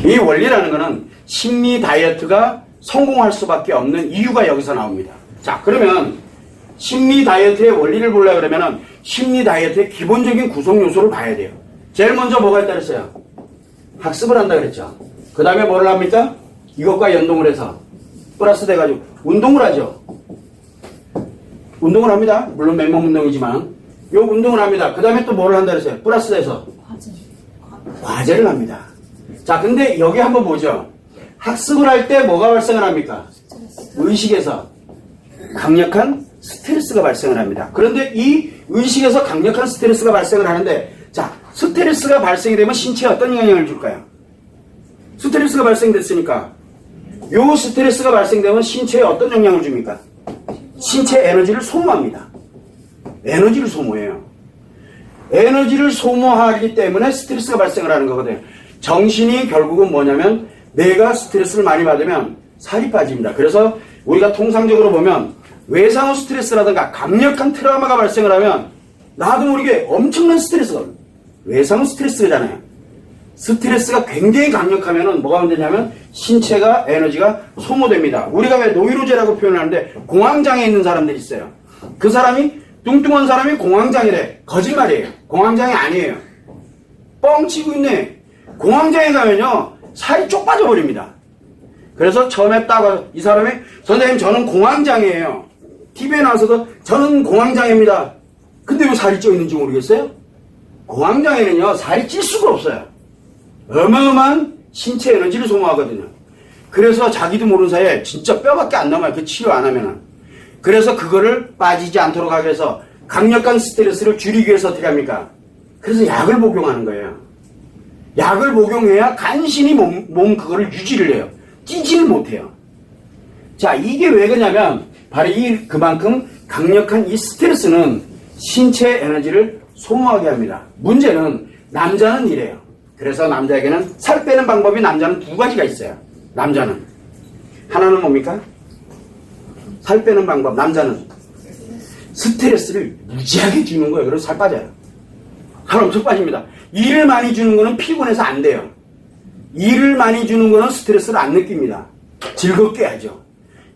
이 원리라는 것은 심리 다이어트가 성공할 수밖에 없는 이유가 여기서 나옵니다. 자, 그러면 심리 다이어트의 원리를 보려고 그러면은 심리 다이어트의 기본적인 구성 요소를 봐야 돼요. 제일 먼저 뭐가 있다 그랬어요? 학습을 한다 그랬죠. 그 다음에 뭐를 합니까? 이것과 연동을 해서 플러스 돼가지고 운동을 하죠. 운동을 합니다. 물론 맨몸 운동이지만 요 운동을 합니다. 그 다음에 또 뭐를 한다 그랬어요? 플러스 돼서 과제를 합니다. 자, 근데 여기 한번 보죠. 학습을 할 때 뭐가 발생을 합니까? 의식에서 강력한 스트레스가 발생을 합니다. 그런데 이 의식에서 강력한 스트레스가 발생을 하는데, 자, 스트레스가 발생이 되면 신체에 어떤 영향을 줄까요? 스트레스가 발생됐으니까 요 스트레스가 발생되면 신체에 어떤 영향을 줍니까? 신체 에너지를 소모합니다. 에너지를 소모해요. 에너지를 소모하기 때문에 스트레스가 발생을 하는 거거든요. 정신이 결국은 뭐냐면 내가 스트레스를 많이 받으면 살이 빠집니다. 그래서 우리가 통상적으로 보면 외상후 스트레스라든가 강력한 트라우마가 발생을 하면 나도 모르게 엄청난 스트레스가 옵니다. 외상후 스트레스잖아요. 스트레스가 굉장히 강력하면 뭐가 문제냐면 신체가 에너지가 소모됩니다. 우리가 왜 노이로제라고 표현을 하는데 공황장애 있는 사람들이 있어요. 그 사람이 뚱뚱한 사람이 공황장애래. 거짓말이에요. 공황장애 아니에요. 뻥치고 있네. 공황장애 가면요 살이 쪽 빠져버립니다. 그래서 처음에 딱 이 사람이 선생님 저는 공황장애예요. TV에 나와서도 저는 공황장애입니다. 근데 왜 살이 쪄 있는지 모르겠어요? 공황장애는요 살이 찔 수가 없어요. 어마어마한 신체 에너지를 소모하거든요. 그래서 자기도 모르는 사이에 진짜 뼈밖에 안 남아요. 그 치료 안 하면은. 그래서 그거를 빠지지 않도록 하기 위해서 강력한 스트레스를 줄이기 위해서 어떻게 합니까? 그래서 약을 복용하는 거예요. 약을 복용해야 간신히 몸 그거를 유지를 해요. 찌지를 못해요. 자, 이게 왜 그러냐면 바로 그만큼 강력한 이 스트레스는 신체 에너지를 소모하게 합니다. 문제는 남자는 이래요. 그래서 남자에게는 살 빼는 방법이 남자는 두 가지가 있어요. 남자는 하나는 뭡니까? 살 빼는 방법. 남자는 스트레스를 무지하게 주는 거예요. 그래서 살 빠져요. 살 엄청 빠집니다. 일을 많이 주는 거는 피곤해서 안 돼요. 일을 많이 주는 거는 스트레스를 안 느낍니다. 즐겁게 하죠.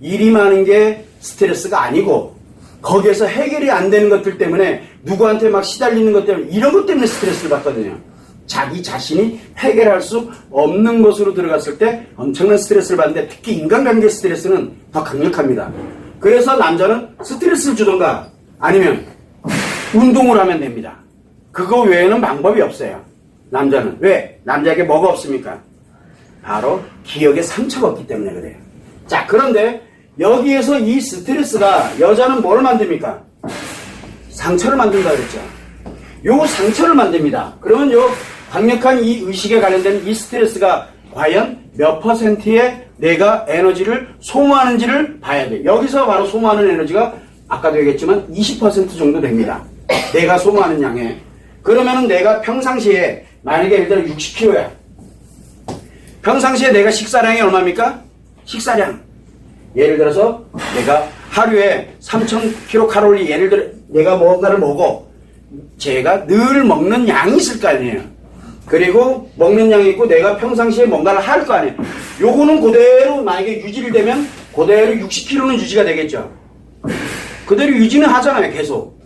일이 많은 게 스트레스가 아니고 거기에서 해결이 안 되는 것들 때문에 누구한테 막 시달리는 것 때문에 이런 것 때문에 스트레스를 받거든요. 자기 자신이 해결할 수 없는 것으로 들어갔을 때 엄청난 스트레스를 받는데 특히 인간관계 스트레스는 더 강력합니다. 그래서 남자는 스트레스를 주던가 아니면 운동을 하면 됩니다. 그거 외에는 방법이 없어요. 남자는. 왜? 남자에게 뭐가 없습니까? 바로 기억에 상처가 없기 때문에 그래요. 자, 그런데 여기에서 이 스트레스가 여자는 뭘 만듭니까? 상처를 만든다 그랬죠. 요 상처를 만듭니다. 그러면 요 강력한 이 의식에 관련된 이 스트레스가 과연 몇 퍼센트의 내가 에너지를 소모하는지를 봐야 돼. 여기서 바로 소모하는 에너지가 아까도 얘기했지만 20% 정도 됩니다. 내가 소모하는 양에. 그러면은 내가 평상시에 만약에 예를 들어 60kg야. 평상시에 내가 식사량이 얼마입니까? 식사량. 예를 들어서 내가 하루에 3000kcal 예를 들어 내가 뭔가를 먹어. 제가 늘 먹는 양이 있을 거 아니에요. 그리고 먹는 양이 있고 내가 평상시에 뭔가를 할 거 아니에요. 요거는 그대로 만약에 유지를 되면 그대로 60kg는 유지가 되겠죠. 그대로 유지는 하잖아요. 계속.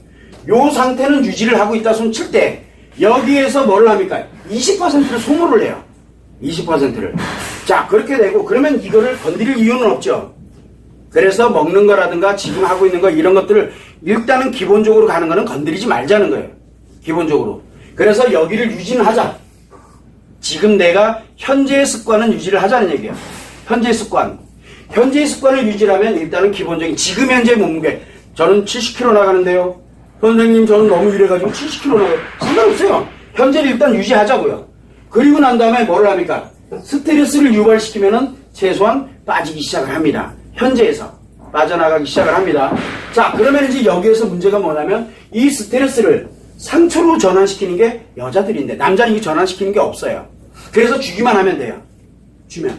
요 상태는 유지를 하고 있다 손 칠 때 여기에서 뭘 합니까? 20%를 소모를 해요. 20%를. 자, 그렇게 되고 그러면 이거를 건드릴 이유는 없죠. 그래서 먹는 거라든가 지금 하고 있는 거 이런 것들을 일단은 기본적으로 가는 거는 건드리지 말자는 거예요. 기본적으로. 그래서 여기를 유지는 하자. 지금 내가 현재의 습관은 유지를 하자는 얘기예요. 현재의 습관. 현재의 습관을 유지하면 일단은 기본적인 지금 현재 몸무게. 저는 70kg 나가는데요. 선생님 저는 너무 이래가지고 70kg 나가요. 상관없어요. 현재를 일단 유지하자고요. 그리고 난 다음에 뭐를 합니까? 스트레스를 유발시키면은 최소한 빠지기 시작을 합니다. 현재에서 빠져나가기 시작을 합니다. 자, 그러면 이제 여기에서 문제가 뭐냐면 이 스트레스를 상처로 전환시키는 게 여자들인데 남자는 이 전환시키는 게 없어요. 그래서 주기만 하면 돼요. 주면.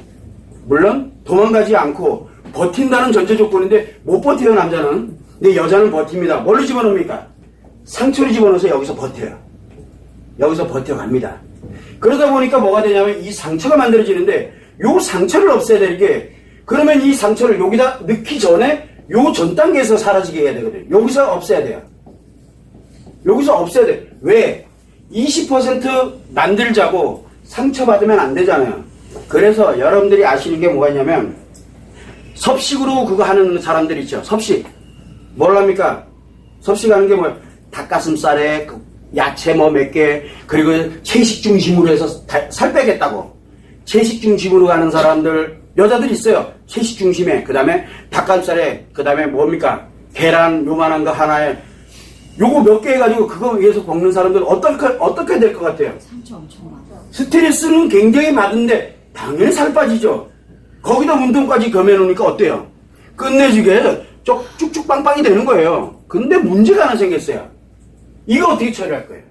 물론 도망가지 않고 버틴다는 전제 조건인데 못 버텨요 남자는. 근데 여자는 버팁니다. 뭘로 집어넣습니까? 상처를 집어넣어서 여기서 버텨요. 여기서 버텨갑니다. 그러다 보니까 뭐가 되냐면 이 상처가 만들어지는데 요 상처를 없애야 되는 게 그러면 이 상처를 여기다 넣기 전에 요 전 단계에서 사라지게 해야 되거든요. 여기서 없애야 돼요. 여기서 없애야 돼. 왜? 20% 만들자고 상처받으면 안 되잖아요. 그래서 여러분들이 아시는 게 뭐가 있냐면 섭식으로 그거 하는 사람들 있죠. 섭식. 뭘 합니까? 섭식하는 게 뭐예요? 닭가슴살에 그 야채 뭐 몇 개, 그리고 채식 중심으로 해서 살 빼겠다고. 채식 중심으로 가는 사람들, 여자들 있어요. 채식 중심에. 그 다음에 닭가슴살에, 그 다음에 뭡니까? 계란 요만한 거 하나에, 요거 몇 개 해가지고 그거 위해서 먹는 사람들 어떻게 될 것 같아요? 상처 엄청 많아. 스트레스는 굉장히 많은데, 당연히 살 빠지죠. 거기다 운동까지 겸해놓으니까 어때요? 끝내주게 쭉쭉 빵빵이 되는 거예요. 근데 문제가 하나 생겼어요. 이거 어떻게 처리할 거예요?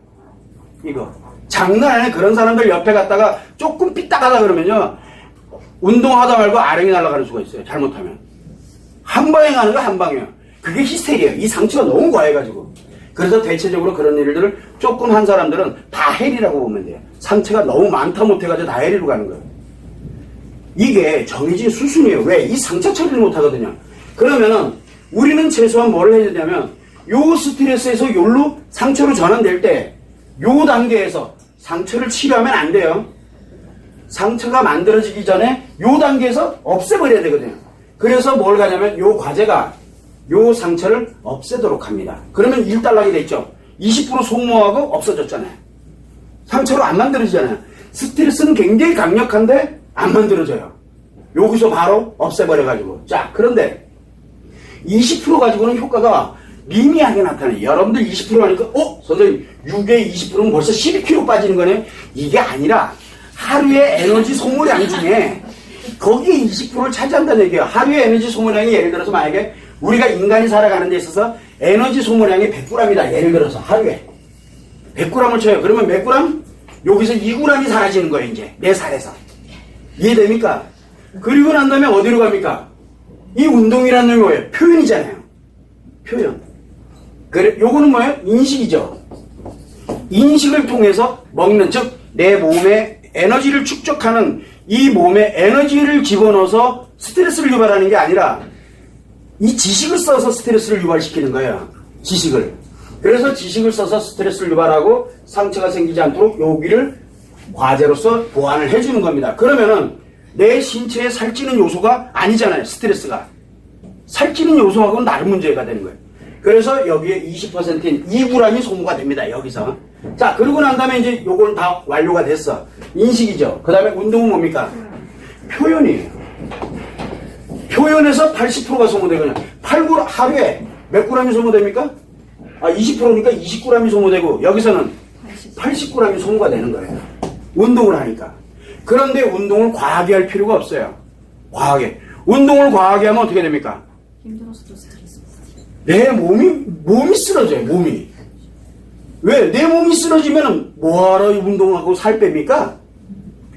이거. 장난 아니에요. 그런 사람들 옆에 갔다가 조금 삐딱하다 그러면요. 운동하다 말고 아령이 날아가는 수가 있어요. 잘못하면. 한 방에 가는 거 한 방이에요. 그게 히스테리예요. 이 상처가 너무 과해가지고. 그래서 대체적으로 그런 일들을 조금 한 사람들은 다 해리라고 보면 돼요. 상처가 너무 많다 못해가지고 다 해리로 가는 거예요. 이게 정해진 수순이에요. 왜? 이 상처 처리를 못하거든요. 그러면은 우리는 최소한 뭘 해야 되냐면 요 스트레스에서 요로 상처로 전환될 때 요 단계에서 상처를 치료하면 안 돼요. 상처가 만들어지기 전에 요 단계에서 없애버려야 되거든요. 그래서 뭘 가냐면 요 과제가 요 상처를 없애도록 합니다. 그러면 일단락이 됐죠. 20% 소모하고 없어졌잖아요. 상처로 안 만들어지잖아요. 스트레스는 굉장히 강력한데 안 만들어져요. 여기서 바로 없애버려가지고. 자, 그런데 20% 가지고는 효과가 미미하게 나타나요. 여러분들 20% 하니까 선생님 6에 20%면 벌써 12kg 빠지는 거네. 이게 아니라 하루의 에너지 소모량 중에 거기에 20%를 차지한다는 얘기예요. 하루의 에너지 소모량이 예를 들어서 만약에 우리가 인간이 살아가는 데 있어서 에너지 소모량이 100g이다. 예를 들어서 하루에 100g을 쳐요. 그러면 몇 g? 여기서 2g이 사라지는 거예요. 이제 내 살에서. 이해됩니까? 그리고 난 다음에 어디로 갑니까? 이 운동이라는 게 뭐예요? 표현이잖아요. 표현. 그래, 요거는 뭐예요? 인식이죠. 인식을 통해서 먹는, 즉, 내 몸에 에너지를 축적하는 이 몸에 에너지를 집어넣어서 스트레스를 유발하는 게 아니라 이 지식을 써서 스트레스를 유발시키는 거예요. 지식을. 그래서 지식을 써서 스트레스를 유발하고 상처가 생기지 않도록 여기를 과제로서 보완을 해주는 겁니다. 그러면은 내 신체에 살찌는 요소가 아니잖아요. 스트레스가. 살찌는 요소하고는 다른 문제가 되는 거예요. 그래서 여기에 20%인 2g이 소모가 됩니다. 여기서. 자, 그러고 난 다음에 이제 요거는 다 완료가 됐어. 인식이죠. 그 다음에 운동은 뭡니까? 표현이에요. 표현에서 80%가 소모되거든요. 8g, 하루에 몇 g이 소모됩니까? 20%니까 20g이 소모되고 여기서는 80g이 소모가 되는 거예요. 운동을 하니까. 그런데 운동을 과하게 할 필요가 없어요. 과하게. 운동을 과하게 하면 어떻게 됩니까? 힘들어서도 스트레스 받아요. 내 몸이 쓰러져요, 몸이. 왜? 내 몸이 쓰러지면 뭐하러 운동하고 살 뺍니까?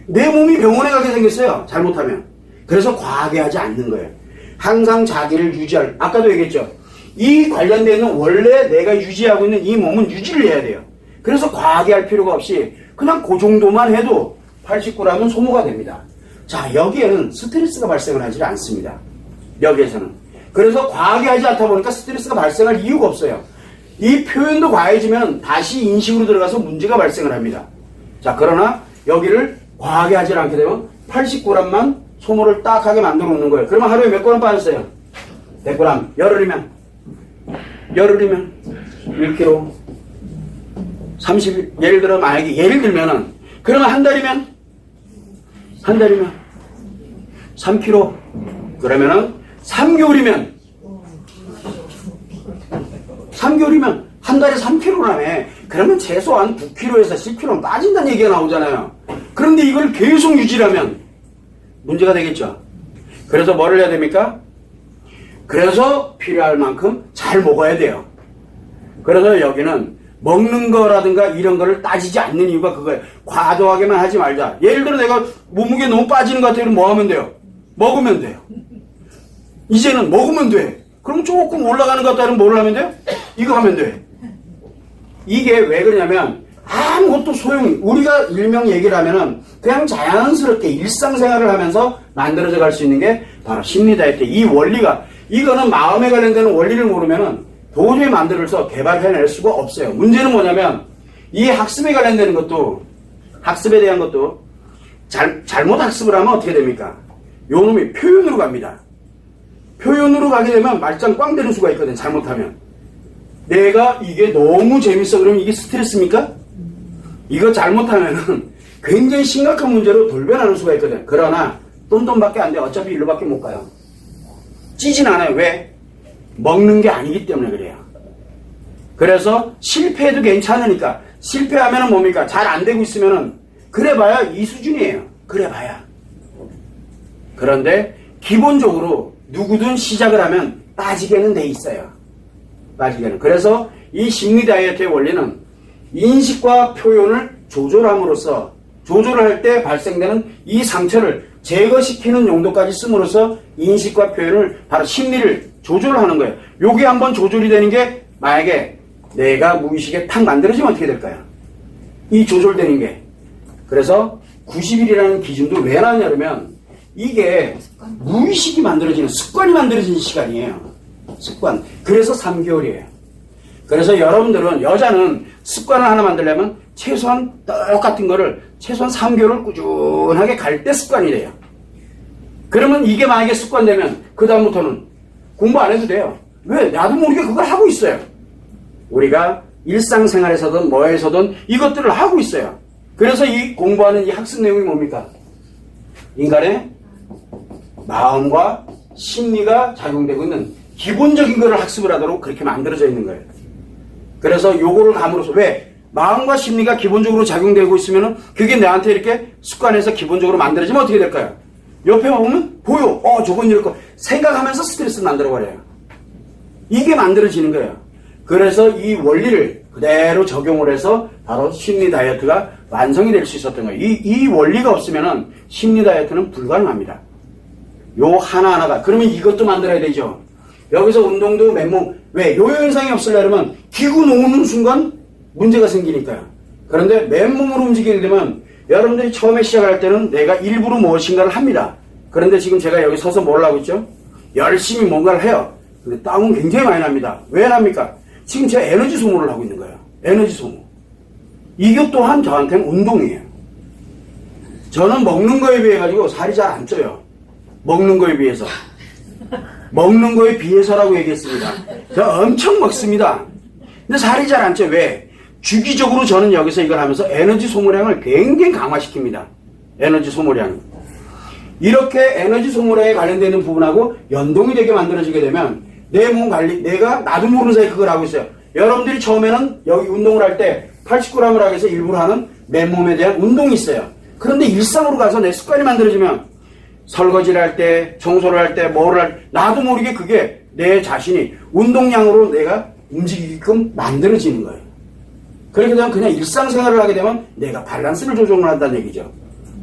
내 몸이 병원에 가게 생겼어요, 잘못하면. 그래서 과하게 하지 않는 거예요. 항상 자기를 유지할, 아까도 얘기했죠. 이 관련되는 원래 내가 유지하고 있는 이 몸은 유지를 해야 돼요. 그래서 과하게 할 필요가 없이 그냥 그 정도만 해도 80g은 소모가 됩니다. 자, 여기에는 스트레스가 발생을 하지 않습니다. 여기에서는. 그래서 과하게 하지 않다 보니까 스트레스가 발생할 이유가 없어요. 이 표현도 과해지면 다시 인식으로 들어가서 문제가 발생을 합니다. 자, 그러나 여기를 과하게 하지 않게 되면 80g만 소모를 딱 하게 만들어 놓는 거예요. 그러면 하루에 몇 g 빠졌어요? 100g. 열흘이면 1kg. 30일. 예를 들어, 만약에, 예를 들면은, 그러면 한 달이면 3kg. 그러면은 3개월이면 한 달에 3kg라며. 그러면 최소한 9kg에서 10kg는 빠진다는 얘기가 나오잖아요. 그런데 이걸 계속 유지하면 문제가 되겠죠. 그래서 뭐를 해야 됩니까? 그래서 필요할 만큼 잘 먹어야 돼요. 그래서 여기는 먹는 거라든가 이런 거를 따지지 않는 이유가 그거예요. 과도하게만 하지 말자. 예를 들어 내가 몸무게 너무 빠지는 것 같아요. 그럼 뭐 하면 돼요? 먹으면 돼요. 이제는 먹으면 돼. 그럼 조금 올라가는 것 같다 그러면 뭘 하면 돼요? 이거 하면 돼. 이게 왜 그러냐면 아무것도 우리가 일명 얘기를 하면은 그냥 자연스럽게 일상생활을 하면서 만들어져 갈 수 있는 게 바로 심리 다이어트. 이 원리가, 이거는 마음에 관련되는 원리를 모르면은 도저히 만들어서 개발해낼 수가 없어요. 문제는 뭐냐면 이 학습에 관련되는 것도, 학습에 대한 것도 잘못 학습을 하면 어떻게 됩니까? 요 놈이 표현으로 갑니다. 표현으로 가게 되면 말짱 꽝 되는 수가 있거든, 잘못하면. 내가 이게 너무 재밌어. 그러면 이게 스트레스입니까? 이거 잘못하면은 굉장히 심각한 문제로 돌변하는 수가 있거든. 그러나 똠똠밖에 안 돼. 어차피 일로밖에 못 가요. 찌진 않아요. 왜? 먹는 게 아니기 때문에 그래요. 그래서 실패해도 괜찮으니까. 실패하면은 뭡니까? 잘 안 되고 있으면은 그래봐야 이 수준이에요. 그래봐야. 그런데 기본적으로 누구든 시작을 하면 빠지게는 돼 있어요. 빠지게는. 그래서 이 심리 다이어트의 원리는 인식과 표현을 조절함으로써, 조절을 할 때 발생되는 이 상처를 제거시키는 용도까지 씀으로써 인식과 표현을, 바로 심리를 조절을 하는 거예요. 요게 한번 조절이 되는 게, 만약에 내가 무의식에 탁 만들어지면 어떻게 될까요? 이 조절되는 게. 그래서 90일이라는 기준도 왜 나왔냐면 이게 무의식이 만들어지는, 습관이 만들어지는 시간이에요. 습관. 그래서 3개월이에요. 그래서 여러분들은, 여자는 습관을 하나 만들려면 최소한 똑같은 거를 최소한 3개월을 꾸준하게 갈 때 습관이 돼요. 그러면 이게 만약에 습관되면 그 다음부터는 공부 안 해도 돼요. 왜? 나도 모르게 그걸 하고 있어요. 우리가 일상생활에서든 뭐에서든 이것들을 하고 있어요. 그래서 이 공부하는 이 학습 내용이 뭡니까? 인간의 마음과 심리가 작용되고 있는 기본적인 것을 학습을 하도록 그렇게 만들어져 있는 거예요. 그래서 요거를 감으로써, 왜? 마음과 심리가 기본적으로 작용되고 있으면은 그게 나한테 이렇게 습관에서 기본적으로 만들어지면 어떻게 될까요? 옆에 보면 보여. 저건 이럴 거. 생각하면서 스트레스를 만들어버려요. 이게 만들어지는 거예요. 그래서 이 원리를 그대로 적용을 해서 바로 심리 다이어트가 완성이 될 수 있었던 거예요. 이 원리가 없으면은 심리 다이어트는 불가능합니다. 요 하나하나가. 그러면 이것도 만들어야 되죠. 여기서 운동도 맨몸, 왜? 요요 현상이 없으려면 기구 놓는 순간 문제가 생기니까요. 그런데 맨몸으로 움직이게 되면 여러분들이 처음에 시작할 때는 내가 일부러 무엇인가를 합니다. 그런데 지금 제가 여기 서서 뭘 하고 있죠? 열심히 뭔가를 해요. 근데 땀은 굉장히 많이 납니다. 왜 납니까? 지금 제가 에너지 소모를 하고 있는 거예요. 에너지 소모. 이것 또한 저한테는 운동이에요. 저는 먹는 거에 비해 가지고 살이 잘 안 쪄요. 먹는 거에 비해서. 먹는 거에 비해서라고 얘기했습니다. 저 엄청 먹습니다. 근데 살이 잘 안 쪄요. 왜? 주기적으로 저는 여기서 이걸 하면서 에너지 소모량을 굉장히 강화시킵니다. 에너지 소모량. 이렇게 에너지 소모량에 관련되는 부분하고 연동이 되게 만들어지게 되면 내 몸 관리, 내가 나도 모르는 사이에 그걸 하고 있어요. 여러분들이 처음에는 여기 운동을 할 때 80g을 하기 위해서 일부러 하는 맨몸에 대한 운동이 있어요. 그런데 일상으로 가서 내 습관이 만들어지면 설거지를 할 때, 청소를 할 때, 뭐를 할 때, 나도 모르게 그게 내 자신이 운동량으로 내가 움직이게끔 만들어지는 거예요. 그렇게 되면 그냥 일상생활을 하게 되면 내가 밸런스를 조정을 한다는 얘기죠.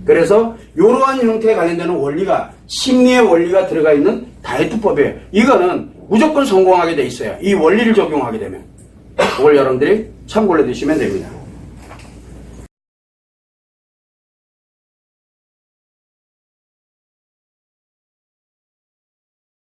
그래서 이러한 형태에 관련되는 원리가, 심리의 원리가 들어가 있는 다이어트법이에요. 이거는 무조건 성공하게 돼 있어요. 이 원리를 적용하게 되면. 그걸 여러분들이 참고를 해두시면 됩니다.